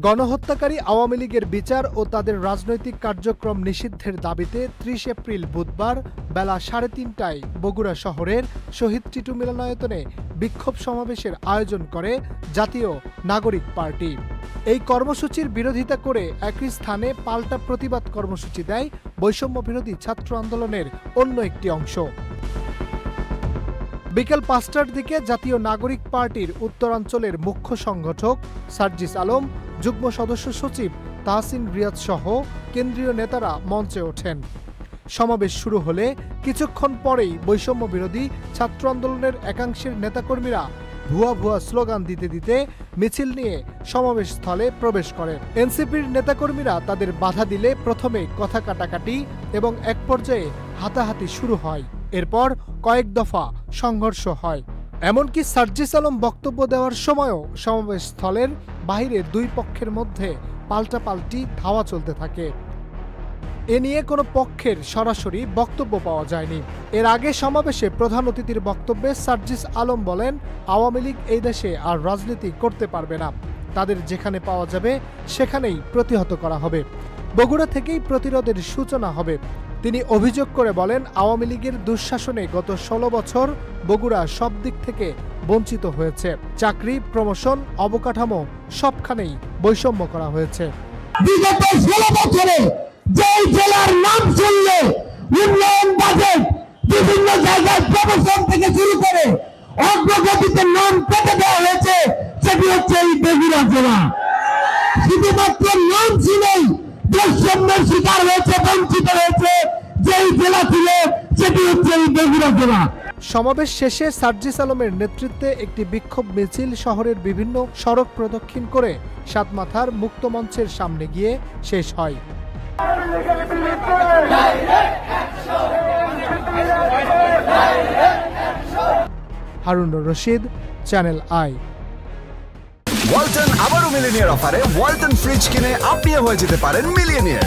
গণহত্যাকারী আওয়ামী লীগের বিচার ও তাদের রাজনৈতিক কার্যক্রম নিষিদ্ধের দাবিতে ৩০ এপ্রিল বুধবার বেলা ৩:৩০টায় বগুড়া শহরের শহীদ টিটু মিলনায়তনে বিক্ষোভ সমাবেশের আয়োজন করে জাতীয় নাগরিক পার্টি। এই কর্মসূচির বিরোধিতা করে একই স্থানে পাল্টা প্রতিবাদ কর্মসূচি দেয় বৈষম্য বিরোধী ছাত্র আন্দোলনের অন্য একটি অংশ। বিকেল ৫টার দিকে জাতীয় নাগরিক পার্টির উত্তরাঞ্চলের মুখ্য সংগঠক সার্জিস আলম, যুগ্ম সদস্য সচিব তাহসিন রিয়াদ সহ কেন্দ্রীয় নেতারা মঞ্চে ওঠেন। সমাবেশ শুরু হলে কিছুক্ষণ পরেই বৈষম্য বিরোধী ছাত্র আন্দোলনের একাংশের নেতাকর্মীরা ভুয়া ভুয়া স্লোগান দিতে দিতে মিছিল নিয়ে সমাবেশ স্থলে প্রবেশ করে। এনসিপির নেতাকর্মীরা তাদের বাধা দিলে প্রথমে কথা কাটাকাটি এবং এক পর্যায়ে হাতাহাতি শুরু হয়। এরপর কয়েক দফা সংঘর্ষ হয়। এমনকি সার্জিস আলম বক্তব্য দেওয়ার সময়ও সমাবেশ স্থলের বাহিরে দুই পক্ষের মধ্যে পাল্টাপাল্টি ধাওয়া চলতে থাকে। এ নিয়ে কোনো পক্ষের সরাসরি বক্তব্য পাওয়া যায়নি। এর আগে সমাবেশে প্রধান অতিথির বক্তব্যে সার্জিস আলম বলেন, আওয়ামী লীগ এই দেশে আর রাজনীতি করতে পারবে না, তাদের যেখানে পাওয়া যাবে সেখানেই প্রতিহত করা হবে, বগুড়া থেকেই প্রতিরোধের সূচনা হবে। তিনি অভিযোগ করে বলেন, আওয়ামী লীগের দুঃশাসনে গত ১৬ বছর বগুড়া সব দিক থেকে বঞ্চিত হয়েছে। চাকরি, প্রমোশন, অবকাঠামো সবখানেই বৈষম্য করা হয়েছে। বিগত ১৬ বছরে যেই জেলার নাম শুনলে উন্নয়ন বাজেট বিভিন্ন জায়গায় প্রমোশন থেকে শুরু করে অগ্রগতিতে নাম পেতে দেওয়া হয়েছে, সেটি হচ্ছে এই বগুড়া জেলা। শুধুমাত্র নাম শুনেই বৈষম্যের শিকার হয়েছে, বঞ্চিত হয়েছে যেই জেলা ছিল, সেটি হচ্ছে এই বগুড়া জেলা। সমাবেশ শেষে সার্জিস আলমের নেতৃত্বে একটি বিক্ষোভ মিছিল শহরের বিভিন্ন সড়ক প্রদক্ষিণ করে সাতমাথার মুক্ত মঞ্চের সামনে গিয়ে শেষ হয়। Harunur Rashid, channel I. Walton আবারও মিলিনিয়ার অফারে ওয়ালটন ফ্রিজ কিনে আপনিও হয়ে যেতে পারেন মিলিয়নিয়ার।